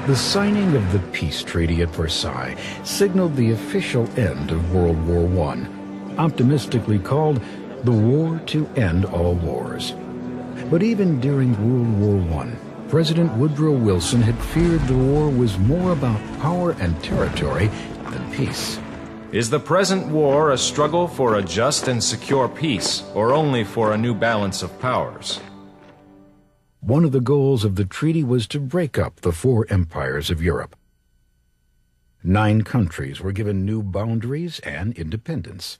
The signing of the peace treaty at Versailles signaled the official end of World War I, optimistically called the war to end all wars. But even during World War I, President Woodrow Wilson had feared the war was more about power and territory than peace. Is the present war a struggle for a just and secure peace, or only for a new balance of powers? One of the goals of the treaty was to break up the four empires of Europe. 9 countries were given new boundaries and independence.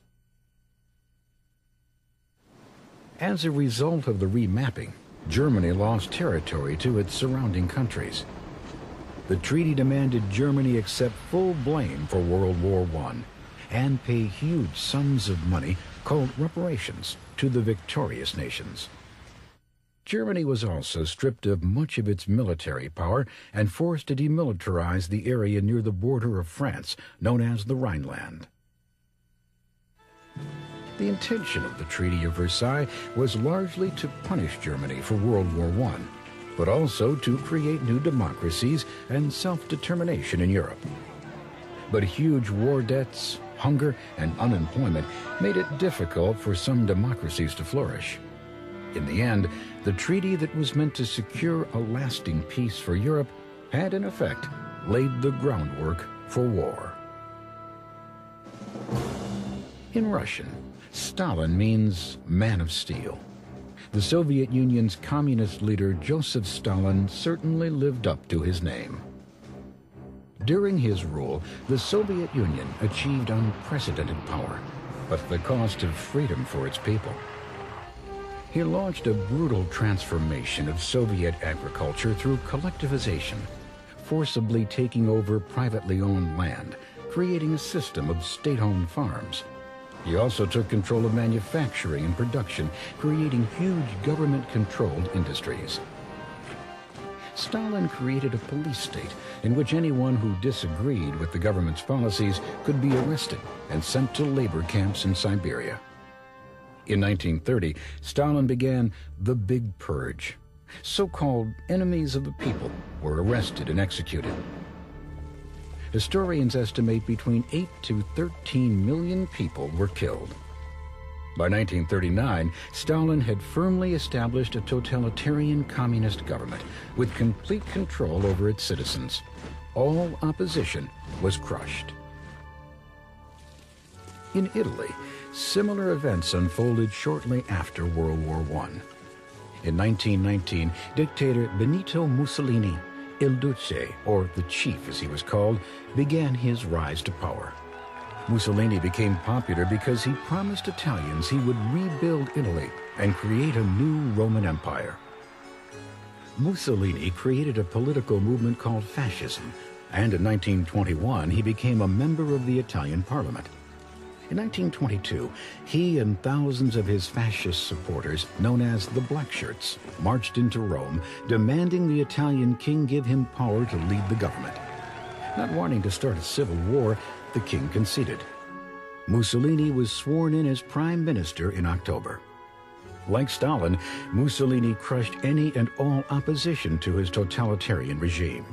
As a result of the remapping, Germany lost territory to its surrounding countries. The treaty demanded Germany accept full blame for World War I and pay huge sums of money called reparations to the victorious nations. Germany was also stripped of much of its military power and forced to demilitarize the area near the border of France, known as the Rhineland. The intention of the Treaty of Versailles was largely to punish Germany for World War I, but also to create new democracies and self-determination in Europe. But huge war debts, hunger, and unemployment made it difficult for some democracies to flourish. In the end, the treaty that was meant to secure a lasting peace for Europe had, in effect, laid the groundwork for war. In Russian, Stalin means man of steel. The Soviet Union's communist leader Joseph Stalin certainly lived up to his name. During his rule, the Soviet Union achieved unprecedented power, but at the cost of freedom for its people. He launched a brutal transformation of Soviet agriculture through collectivization, forcibly taking over privately owned land, creating a system of state-owned farms. He also took control of manufacturing and production, creating huge government-controlled industries. Stalin created a police state in which anyone who disagreed with the government's policies could be arrested and sent to labor camps in Siberia. In 1930, Stalin began the Big Purge. So-called enemies of the people were arrested and executed. Historians estimate between 8 to 13 million people were killed. By 1939, Stalin had firmly established a totalitarian communist government with complete control over its citizens. All opposition was crushed. In Italy, similar events unfolded shortly after World War I. In 1919, dictator Benito Mussolini, Il Duce, or the Chief as he was called, began his rise to power. Mussolini became popular because he promised Italians he would rebuild Italy and create a new Roman Empire. Mussolini created a political movement called fascism, and in 1921 he became a member of the Italian parliament. In 1922, he and thousands of his fascist supporters, known as the Black Shirts, marched into Rome, demanding the Italian king give him power to lead the government. Not wanting to start a civil war, the king conceded. Mussolini was sworn in as prime minister in October. Like Stalin, Mussolini crushed any and all opposition to his totalitarian regime.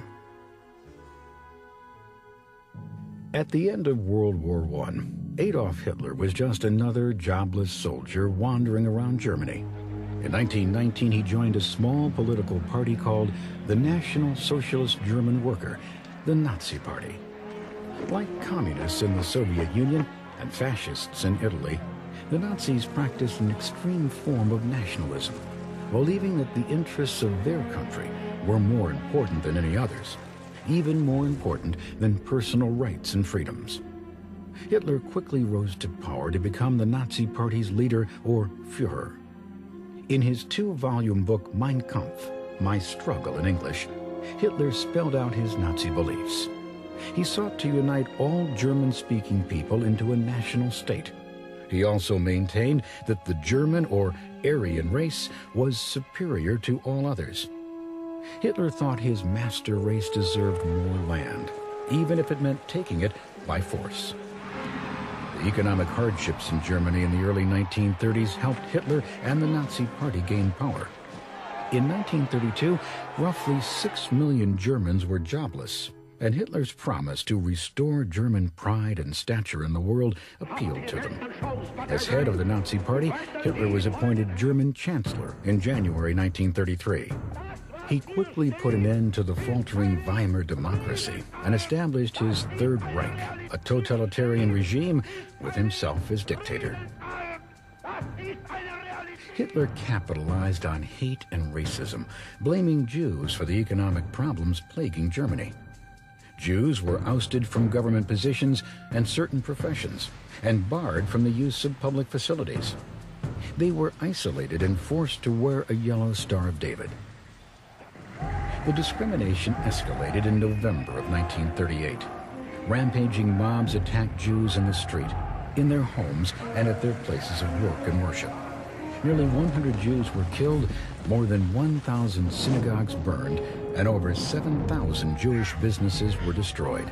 At the end of World War I, Adolf Hitler was just another jobless soldier wandering around Germany. In 1919, he joined a small political party called the National Socialist German Worker, the Nazi Party. Like communists in the Soviet Union and fascists in Italy, the Nazis practiced an extreme form of nationalism, believing that the interests of their country were more important than any others, even more important than personal rights and freedoms. Hitler quickly rose to power to become the Nazi Party's leader, or Führer. In his 2-volume book Mein Kampf, My Struggle in English, Hitler spelled out his Nazi beliefs. He sought to unite all German-speaking people into a national state. He also maintained that the German or Aryan race was superior to all others. Hitler thought his master race deserved more land, even if it meant taking it by force. The economic hardships in Germany in the early 1930s helped Hitler and the Nazi Party gain power. In 1932, roughly 6 million Germans were jobless, and Hitler's promise to restore German pride and stature in the world appealed to them. As head of the Nazi Party, Hitler was appointed German Chancellor in January 1933. He quickly put an end to the faltering Weimar democracy and established his Third Reich, a totalitarian regime with himself as dictator. Hitler capitalized on hate and racism, blaming Jews for the economic problems plaguing Germany. Jews were ousted from government positions and certain professions, and barred from the use of public facilities. They were isolated and forced to wear a yellow Star of David. The discrimination escalated in November of 1938. Rampaging mobs attacked Jews in the street, in their homes, and at their places of work and worship. Nearly 100 Jews were killed, more than 1,000 synagogues burned, and over 7,000 Jewish businesses were destroyed.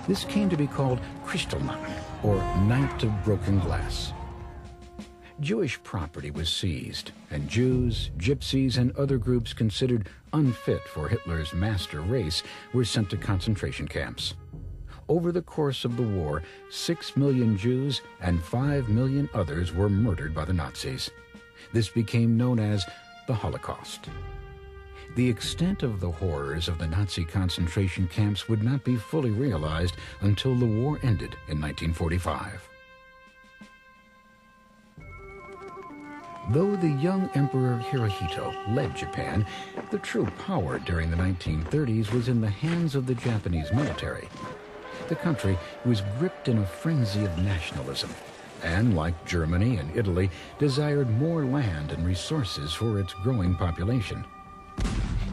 This came to be called Kristallnacht, or Night of Broken Glass. Jewish property was seized, and Jews, Gypsies, and other groups considered unfit for Hitler's master race were sent to concentration camps. Over the course of the war, 6 million Jews and 5 million others were murdered by the Nazis. This became known as the Holocaust. The extent of the horrors of the Nazi concentration camps would not be fully realized until the war ended in 1945. Though the young Emperor Hirohito led Japan, the true power during the 1930s was in the hands of the Japanese military. The country was gripped in a frenzy of nationalism, and like Germany and Italy, desired more land and resources for its growing population.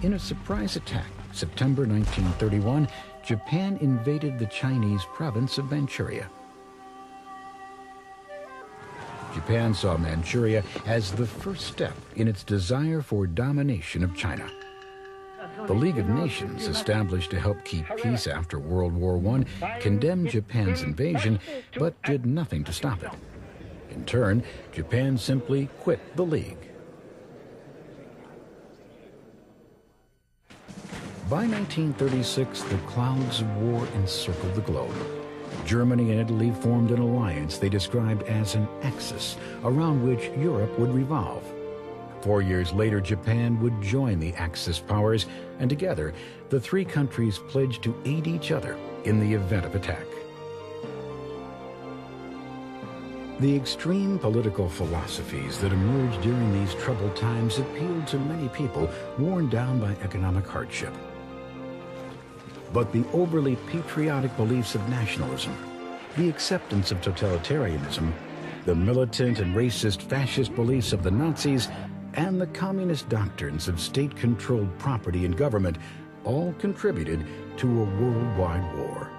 In a surprise attack, September 1931, Japan invaded the Chinese province of Manchuria. Japan saw Manchuria as the first step in its desire for domination of China. The League of Nations, established to help keep peace after World War I, condemned Japan's invasion, but did nothing to stop it. In turn, Japan simply quit the League. By 1936, the clouds of war encircled the globe. Germany and Italy formed an alliance they described as an axis around which Europe would revolve. 4 years later, Japan would join the Axis powers, and together, the three countries pledged to aid each other in the event of attack. The extreme political philosophies that emerged during these troubled times appealed to many people worn down by economic hardship. But the overly patriotic beliefs of nationalism, the acceptance of totalitarianism, the militant and racist fascist beliefs of the Nazis, and the communist doctrines of state-controlled property and government all contributed to a worldwide war.